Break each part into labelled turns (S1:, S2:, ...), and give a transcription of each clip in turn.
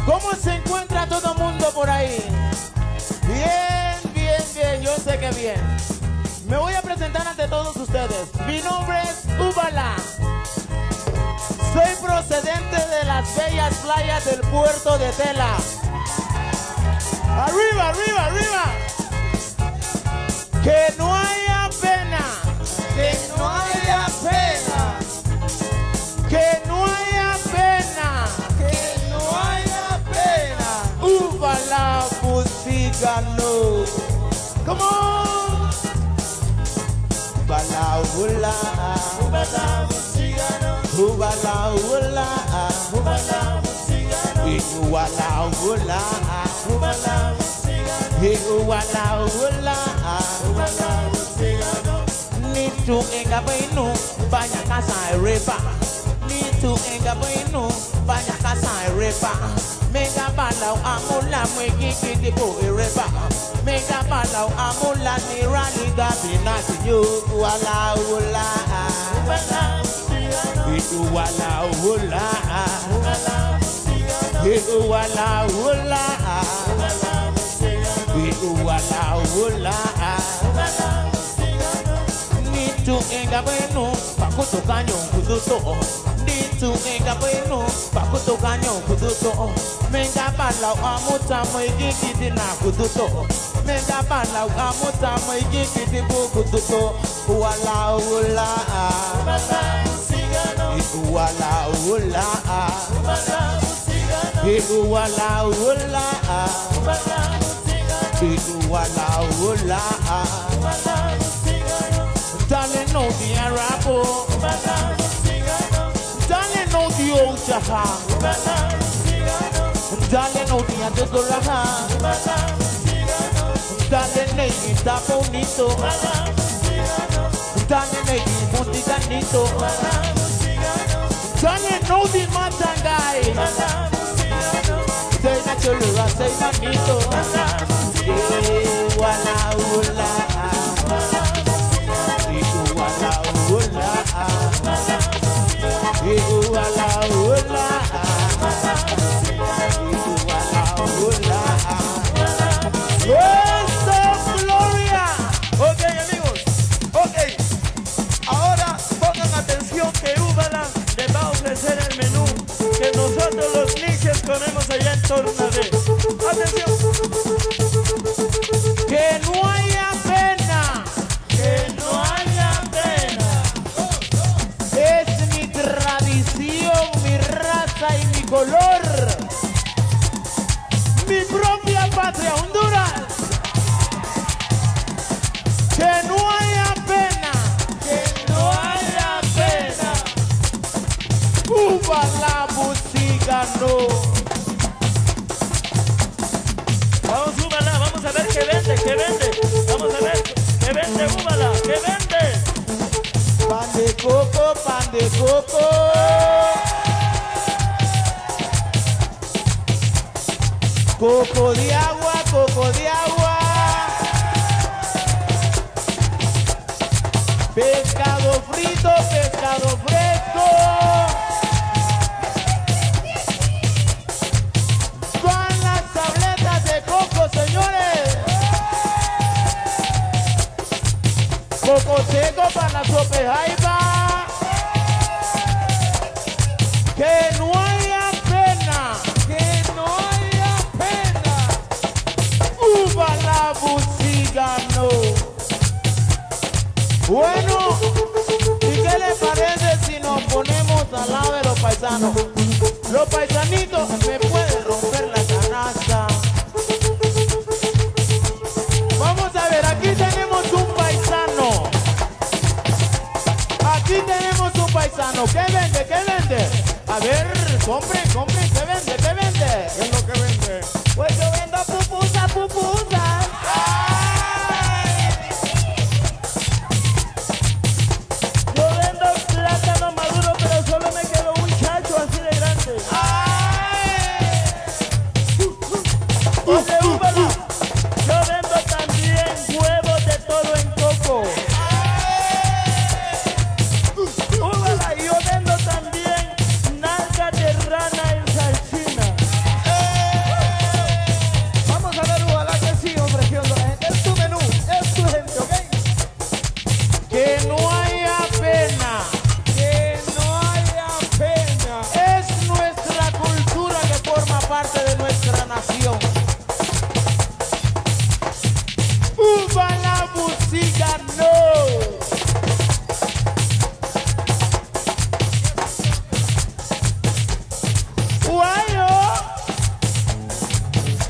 S1: ¿Cómo se encuentra todo el mundo por ahí? Bien, bien, bien, yo sé que bien. Me voy a presentar ante todos ustedes. Mi nombre es Ubala. Soy procedente de las bellas playas del puerto de Tela. Arriba, arriba, arriba. Que no haya pena. Que no haya pena. Que no haya pena. Que no haya pena. Ubala Musigano. Come on. Ubala Ula. Ubala Musigano. Ubala Ula. Ubala Musigano. Ubala Ula. Ubala Musigano. Ubala Ula. Ubala Musigano. Ni tu enga bainu banyak kasai repa. Ni tu enga bainu banyak kasai repa. Mega balau amula mwegi kiti po repa. Mega balau amula ni rali gabina siyo wala wala. Wala itu wala wala. Itu wala wala. Itu wala wala. Nitu enga bueno pakuto kanyo kuduto. Nitu enga bueno pakuto kanyo kuduto. Menga balau amuta mwegi kiti na kuduto. Menga balau amuta mwegi kiti po kuduto. Wala wala. Itu wala wala. Itu wala wala. Itu wala wala. Darling, know the Arabo. Darling, know the old Jaha. Darling, know the Adegoraha. Darling, know the Taponito. Darling, know the Montiganito. Darling, know the Matangai. Say that you're say that Nito. Wala wala. Gloria. Ok, amigos. Ok. Ahora pongan atención que Ubala les va a ofrecer el menú que nosotros los niches comemos allá en Tornadé. Atención. Que no haya pena. Que no haya pena. Es mi tradición, mi raza y mi color. Mi propia patria, Honduras. Que no haya pena. Que no haya pena. Ubala Musigano. Vamos Ubala, vamos a ver qué vende, qué vende. Vamos a ver qué vende Ubala, qué vende. Pan de coco, pan de coco. Coco de agua, coco de agua. Pescado frito, pescado fresco. Con las tabletas de coco, señores. Coco seco para la sopejaiba. Que no haya pena. Que no haya pena. Ubala Musigano. Bueno, ¿y qué le parece si nos ponemos al lado de los paisanos? Los paisanitos me pueden romper la canasta. Vamos a ver, aquí tenemos un paisano. Aquí tenemos un paisano. ¿Qué vende? ¿Qué vende? A ver, compren, compren. ¿Qué vende? ¿Qué vende?
S2: ¿Qué es lo que vende?
S1: Pues yo vendo pupusas, pupusas. Yo vendo plátano maduro, pero solo me quedó un chacho así de grande. Oye, Ubala, yo vendo también huevos de toro en coco. Ubala, yo vendo también nalgas de rana en salchina.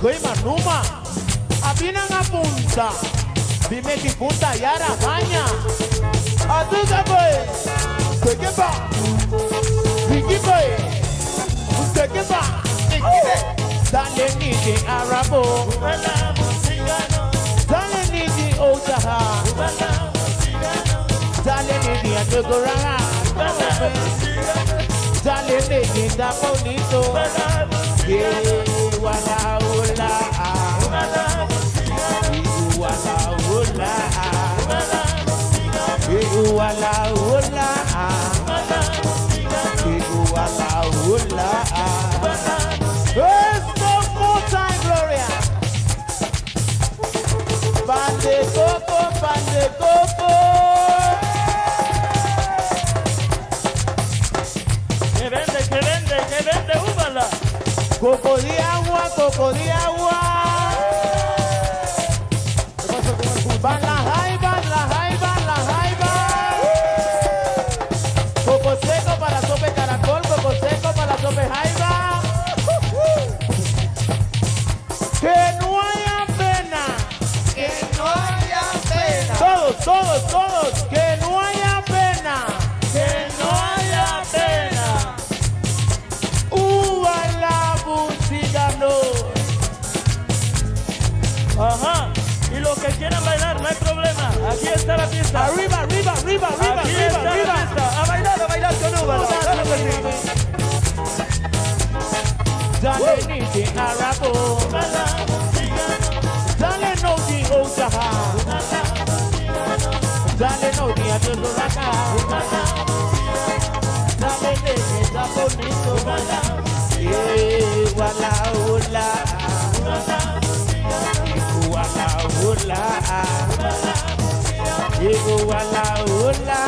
S1: Goima numa, abina nga punta, bimeki punta yara banya. Aduga boy, tegeba, bigi boy, tegeba, dale nidi arabo, dale nidi ojaha, dale nidi adogoranga, dale nidi da bonito, wala wala, wala wala. Wala wala, wala wala. Let's go more time, Gloria. Bande coco, bande coco.
S2: Que vende, úbala.
S1: Coco de agua, coco de agua. Van la jaiba, la jaiba, la jaiba. Coco seco para sope caracol, coco seco para sope jaiba. Que no haya pena, que no haya pena. Todos, que no haya pena, que no haya pena. La música no.
S2: Ajá. Y los que quieran bailar, no hay problema. Aquí está la pista.
S1: Arriba, arriba, arriba, arriba,
S2: Aquí
S1: arriba,
S2: está la
S1: arriba.
S2: pista. A bailar con Úbala. Claro que sí.
S1: Dale niti arabo, dale noti ojaha, dale noti adoraka, dale neti da bonito, wala wala, wala wala, wala wala.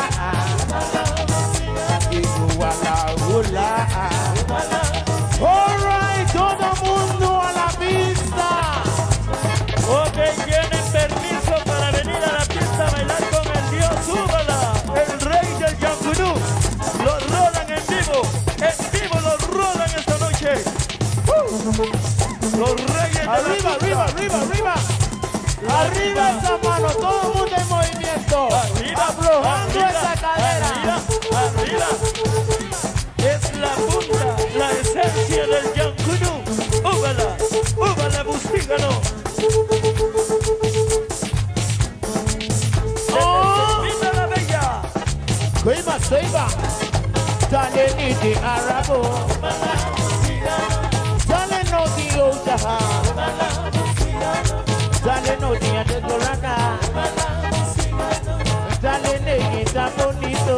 S1: All right, todo mundo a la pista.
S2: Ok, tienen permiso para venir a la pista a bailar con el dios Úbala, el rey del Yangunú. Lo rolan en vivo lo rolan esta noche. Los reyes de la
S1: Arriba,
S2: pista.
S1: arriba, arriba, arriba. Arriba esa mano, todo el mundo en movimiento.
S2: Arriba,
S1: aflojando
S2: arriba,
S1: esa cadera.
S2: arriba. Es la punta, la esencia del Yangunú. Úbala Bustígano. Viva la bella.
S1: Goima seiba, dale niti arabo, dale noti ojaha, dale noti adoraka, dale neti da bonito.